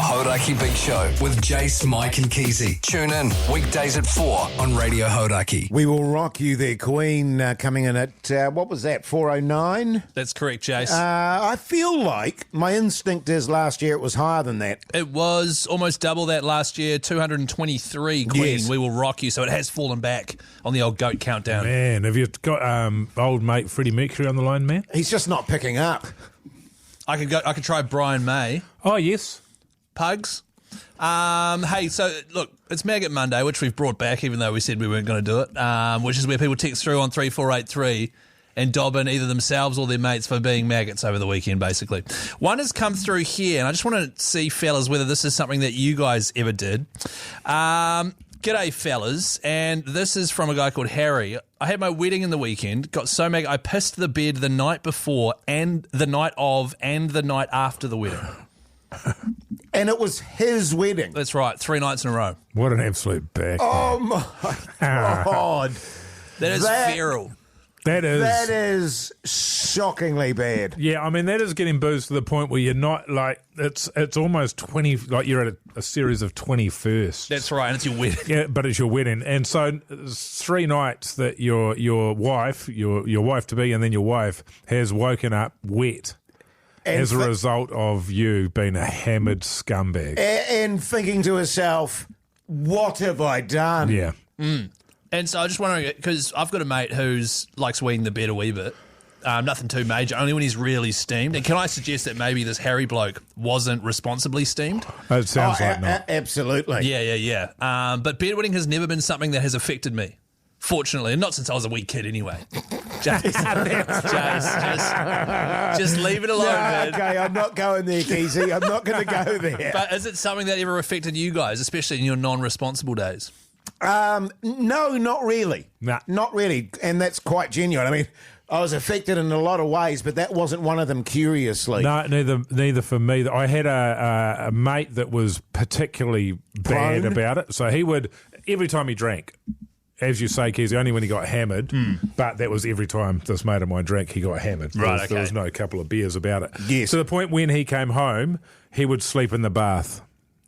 Hauraki Big Show with Jase, Mike and Keyzie. Tune in weekdays at 4 on Radio Hauraki. We will rock you there, Queen, coming in at, what was that, 4:09? That's correct, Jase. I feel like my instinct is last year it was higher than that. It was almost double that last year, 223, Queen. Yes. We will rock you. So it has fallen back on the old GOAT countdown. Man, have you got old mate Freddie Mercury on the line, man? He's just not picking up. I could try Brian May. Oh, yes. Pugs. Hey, so look, it's Maggot Monday, which we've brought back, even though we said we weren't going to do it, which is where people text through on 3483 and dob in either themselves or their mates for being maggots over the weekend, basically. One has come through here, and I just want to see, fellas, whether this is something that you guys ever did. G'day, fellas, and this is from a guy called Harry. I had my wedding in the weekend, got so maggot, I pissed the bed the night before and the night of and the night after the wedding. And it was his wedding. That's right, 3 nights in a row. What an absolute back. Oh, my God. That is feral. That is shockingly bad. Yeah, I mean, that is getting boozed to the point where you're not, like, it's almost 20, like you're at a series of 21st. That's right, and it's your wedding. Yeah, but it's your wedding. And so it's 3 nights that your wife, your wife-to-be and then your wife has woken up wet. And as a result of you being a hammered scumbag. And thinking to herself, what have I done? Yeah. And so I just wondering, because I've got a mate who's likes weeing the bed a wee bit. Nothing too major, only when he's really steamed. And can I suggest that maybe this Harry bloke wasn't responsibly steamed? It sounds like not. Absolutely. Yeah. But bedwetting has never been something that has affected me. Fortunately, and not since I was a wee kid anyway. Just leave it alone, man. Okay, I'm not going there, Keyzie. I'm not going to go there. But is it something that ever affected you guys, especially in your non-responsible days? No, not really. Nah. Not really. And that's quite genuine. I mean, I was affected in a lot of ways, but that wasn't one of them, curiously. No, neither for me. I had a mate that was particularly bad about it. So he would, every time he drank, as you say, Keyzie, only when he got hammered, but that was every time this mate of mine drank, he got hammered. Right, There was no couple of beers about it. Yes. To the point when he came home, he would sleep in the bath.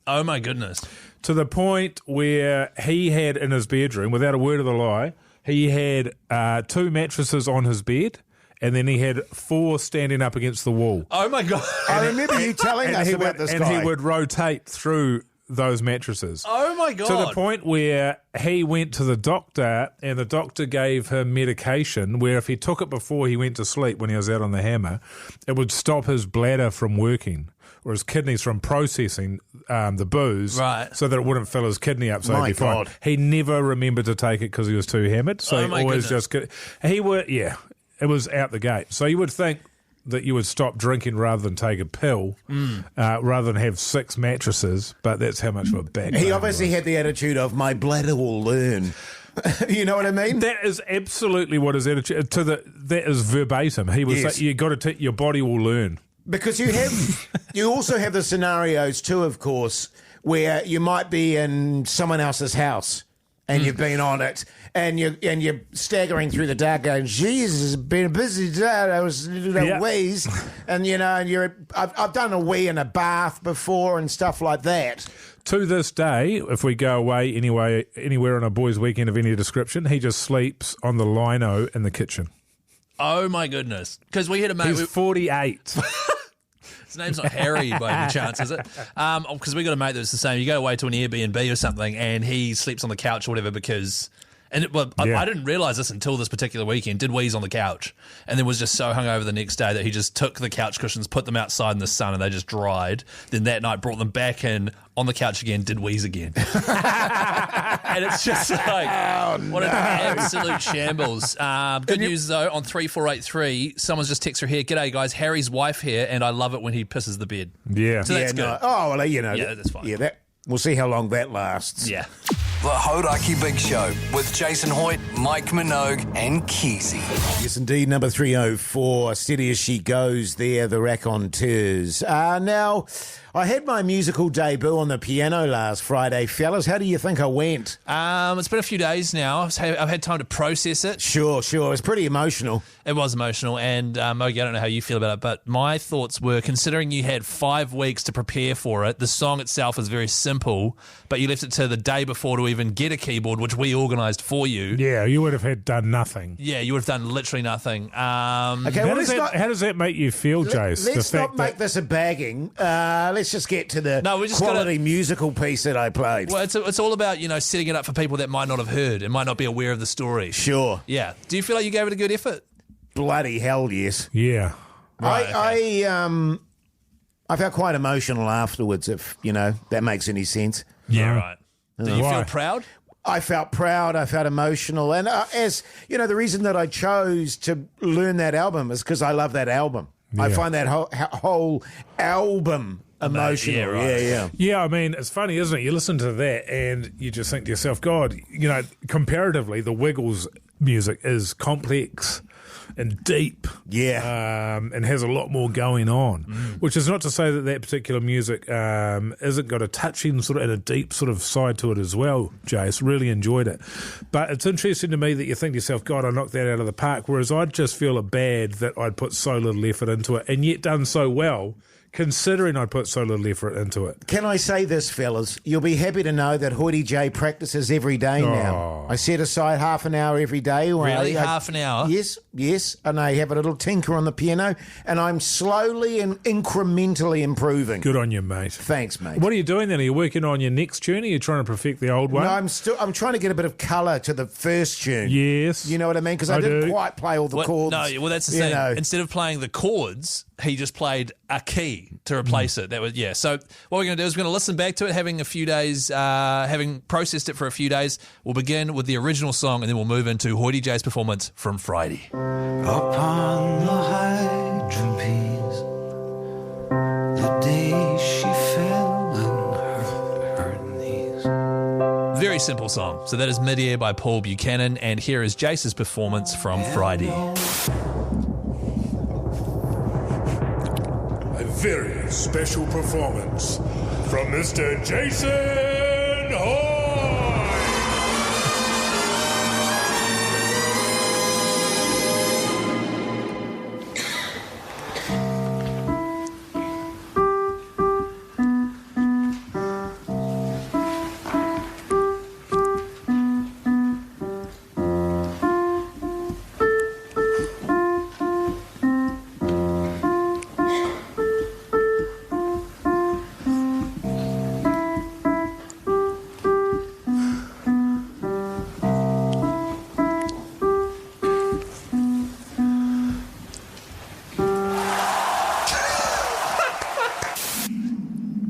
Oh, my goodness. To the point where he had in his bedroom, without a word of a lie, he had 2 mattresses on his bed, and then he had 4 standing up against the wall. Oh, my God. I remember you telling us about this guy. And he would rotate through those mattresses. Oh, my God. To the point where he went to the doctor and the doctor gave him medication where if he took it before he went to sleep when he was out on the hammer, it would stop his bladder from working or his kidneys from processing the booze, right, so that it wouldn't fill his kidney up so My he'd be fine. God. He never remembered to take it because he was too hammered, so he always just... It was out the gate. So you would think that you would stop drinking rather than take a pill, rather than have 6 mattresses, but that's how much of a bad He obviously had the attitude of, my bladder will learn. You know what I mean? That is absolutely what his attitude that is verbatim. He was Yes. like, you got to your body will learn. Because you also have the scenarios too, of course, where you might be in someone else's house and you've been on it, and you're staggering through the dark, going, "Jesus, it's been a busy day. I was wheeze," and I've done a wee in a bath before and stuff like that. To this day, if we go away anywhere on a boys' weekend of any description, he just sleeps on the lino in the kitchen. Oh, my goodness. Because we had a mate... He's 48. His name's not Harry by any chance, is it? Because we got a mate that's the same. You go away to an Airbnb or something and he sleeps on the couch or whatever because... I didn't realise this until this particular weekend. Did wheeze on the couch and then was just so hungover the next day that he just took the couch cushions, put them outside in the sun and they just dried. Then that night brought them back in on the couch again, did wheeze again. And it's just like, what an absolute shambles. Good news though, on 3483, someone's just texted her here, "G'day guys, Harry's wife here and I love it when he pisses the bed." Yeah. So that's good. No. Oh, well, Yeah, that's fine. Yeah, we'll see how long that lasts. Yeah. The Hauraki Big Show with Jason Hoyte, Mike Minogue and Keyzie. Yes, indeed, number 304, Steady As She Goes there, the raconteurs. Now, I had my musical debut on the piano last Friday. Fellas, how do you think I went? It's been a few days now. I've had time to process it. Sure. It's pretty emotional. It was emotional, and Mogi, I don't know how you feel about it, but my thoughts were, considering you had 5 weeks to prepare for it, the song itself is very simple, but you left it to the day before to even get a keyboard, which we organised for you. Yeah, you would have done nothing. Yeah, you would have done literally nothing. Okay, How does that make you feel, Jase? Let's not make this a bagging. Let's just get to the quality musical piece that I played. Well, it's all about, setting it up for people that might not have heard and might not be aware of the story. Sure. Yeah. Do you feel like you gave it a good effort? Bloody hell, yes. Yeah. Right, okay. I felt quite emotional afterwards, if, that makes any sense. Yeah, right. Do you Why? feel proud? I felt proud, I felt emotional. And as, the reason that I chose to learn that album is because I love that album. Yeah. I find that whole album emotional. Yeah, right. Yeah, I mean, it's funny, isn't it? You listen to that and you just think to yourself, God, comparatively, the Wiggles music is complex and deep. Yeah. And has a lot more going on, which is not to say that particular music isn't got a touching sort of and a deep sort of side to it as well, Jace. Really enjoyed it. But it's interesting to me that you think to yourself, God, I knocked that out of the park, whereas I'd just feel it bad that I'd put so little effort into it and yet done so well, considering I put so little effort into it. Can I say this, fellas? You'll be happy to know that Hoyte J practices every day now. I set aside half an hour every day. Really? Half an hour? Yes. And I have a little tinker on the piano, and I'm slowly and incrementally improving. Good on you, mate. Thanks, mate. What are you doing then? Are you working on your next tune? Are you trying to perfect the old one? No, I'm trying to get a bit of colour to the first tune. Yes. You know what I mean? Because I didn't quite play all the chords. No, well, that's the thing. Instead of playing the chords, he just played a key to replace it. That was So what we're going to do is we're going to listen back to it, having a few days, having processed it for a few days. We'll begin with the original song, and then we'll move into Hoyte J's performance from Friday. Upon the hydropies, the day she fell and hurt her knees. Very simple song. So that is Midair by Paul Buchanan, and here is Jace's performance from Friday. A very special performance from Mr. Jason Hoyte.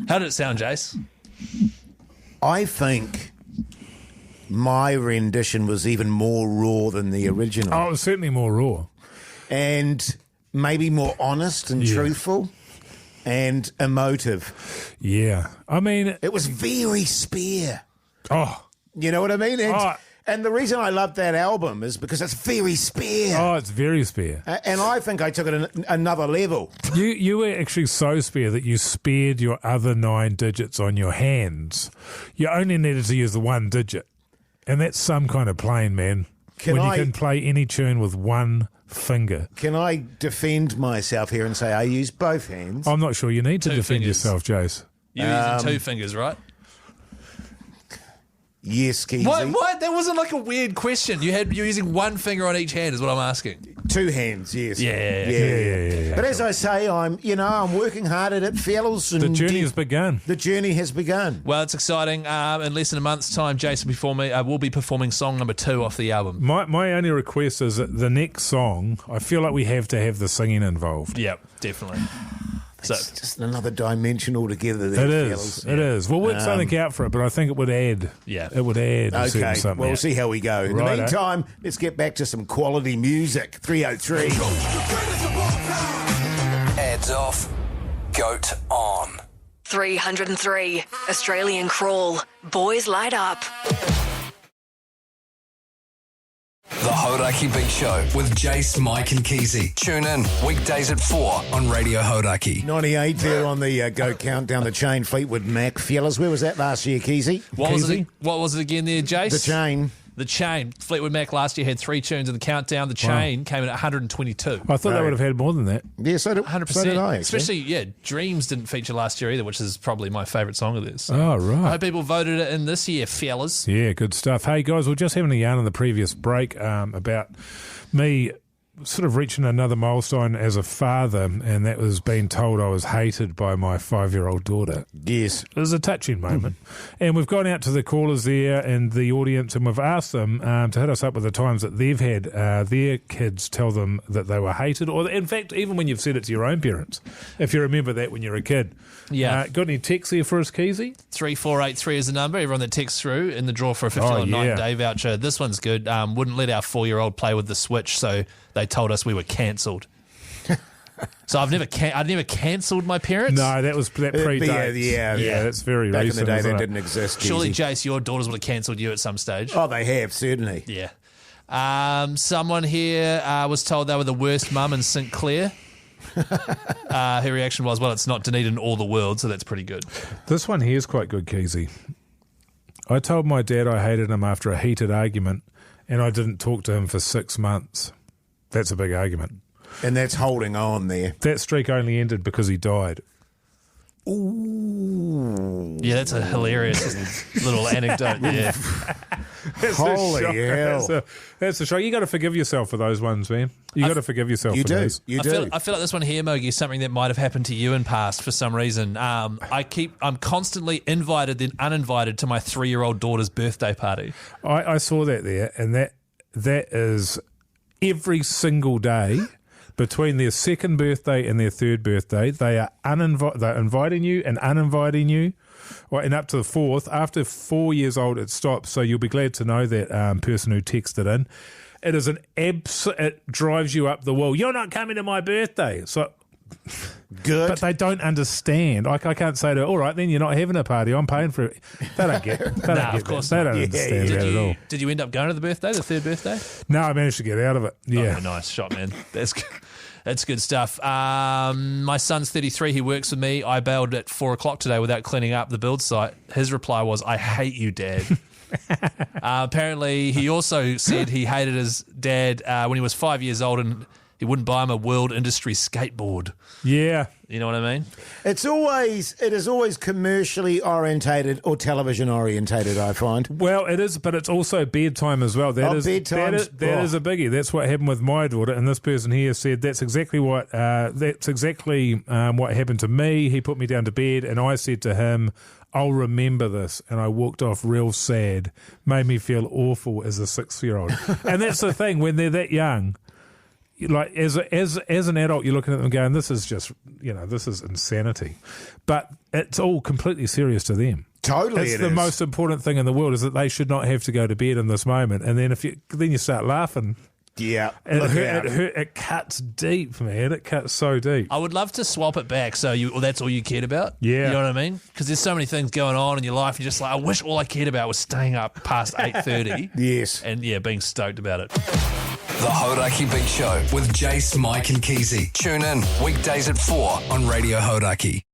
How did it sound, Jace? I think my rendition was even more raw than the original. Oh, it was certainly more raw. And maybe more honest and truthful and emotive. Yeah. I mean... It was very spare. Oh. You know what I mean? And the reason I love that album is because it's very spare. Oh, it's very spare. And I think I took it another level. You were actually so spare that you spared your other 9 digits on your hands. You only needed to use the 1 digit. And that's some kind of playing, man. You can play any tune with 1 finger. Can I defend myself here and say I use both hands? I'm not sure you need to 2 defend fingers. yourself, Jace. You're using 2 fingers, right? Yes, Keyzie. What? That wasn't like a weird question. You're using 1 finger on each hand is what I'm asking. 2 hands, yes. Yeah. But as I say, I'm working hard at it, fellas. And The journey has begun. The journey has begun. Well, it's exciting. In less than a month's time, Jason will be performing song number 2 off the album. My only request is that the next song, I feel like we have to have the singing involved. Yep, definitely. So It's just another dimension altogether there, fellas. It is. We'll work something out for it, but I think it would add. Yeah. It would add Okay, something. well, we'll see how we go. In the Righto. meantime, let's get back to some quality music. 303. Ads off. Goat on. 303, Australian Crawl, Boys Light Up. Hauraki Big Show with Jase, Mike and Keyzie. Tune in weekdays at 4 on Radio Hauraki. 98 there on the Go Countdown, the Chain, Fleetwood Mac. Fellas, where was that last year, Keyzie? What was it again there, Jace? The Chain. The Chain. Fleetwood Mac last year had 3 tunes in the countdown. The Chain came in at 122. I thought they would have had more than that. Yeah, so did 100%. So did I, Especially, Dreams didn't feature last year either, which is probably my favourite song of theirs. So Oh, I right. hope people voted it in this year, fellas. Yeah, good stuff. Hey, guys, we're just having a yarn in the previous break about me sort of reaching another milestone as a father, and that was being told I was hated by my 5-year-old daughter. Yes. It was a touching moment. And we've gone out to the callers there and the audience, and we've asked them to hit us up with the times that they've had their kids tell them that they were hated, or in fact, even when you've said it to your own parents, if you remember that when you're a kid. Yeah. Got any texts here for us, Keyzie? 3483 is the number. Everyone that texts through in the draw for a $50 night-and-day voucher. This one's good. Wouldn't let our 4-year-old play with the Switch, so they told us we were cancelled. So I'd never cancelled my parents. No, that predates. Yeah. That's very Back recent. in the day, isn't that it? didn't exist. Surely, Keyzie. Jace, your daughters would have cancelled you at some stage. Oh, they have, certainly. Yeah. Someone here was told they were the worst mum in St. Clair. Her reaction was, well, it's not Dunedin or the world, so that's pretty good. This one here is quite good, Keyzie. I told my dad I hated him after a heated argument, and I didn't talk to him for 6 months. That's a big argument. And that's holding on there. That streak only ended because he died. Ooh. Yeah, that's a hilarious little anecdote. Yeah. Holy hell. That's a shock. You got to forgive yourself for those ones, man. You got to forgive yourself You for do. those. You I do. feel like this one here, Mogi, is something that might have happened to you in past for some reason. I'm constantly invited then uninvited to my 3-year-old daughter's birthday party. I saw that there, and that is every single day between their second birthday and their third birthday. They are they're inviting you and uninviting you, and up to the fourth. After 4 years old, it stops. So you'll be glad to know that person who texted in. It is it drives you up the wall. You're not coming to my birthday. So Good. But they don't understand. I can't say to, all right, then you're not having a party. I'm paying for it. They don't get. of course They not. don't understand that at all. Did you end up going to the birthday, the third birthday? No, I managed to get out of it. Yeah. Oh, nice shot, man. That's good stuff. My son's 33. He works with me. I bailed at 4 o'clock today without cleaning up the build site. His reply was, I hate you, Dad. Apparently, he also said he hated his dad when he was 5 years old and he wouldn't buy him a World Industry skateboard. Yeah. You know what I mean? It is always commercially orientated or television orientated, I find. Well, it is, but it's also bedtime as well. That is a biggie. That's what happened with my daughter, and this person here said that's exactly what what happened to me. He put me down to bed, and I said to him, I'll remember this, and I walked off real sad. Made me feel awful as a 6-year-old. And that's the thing, when they're that young, like as an adult, you're looking at them going, this is just, this is insanity. But it's all completely serious to them. Totally, it's the most important thing in the world is that they should not have to go to bed in this moment. And then you start laughing. Yeah, it cuts deep, man. It cuts so deep. I would love to swap it back so that's all you cared about. Yeah. You know what I mean? Because there's so many things going on in your life. You're just like, I wish all I cared about was staying up past 8:30. Yes. And being stoked about it. The Hauraki Big Show with Jase, Mike and Keyzie. Tune in weekdays at 4 on Radio Hauraki.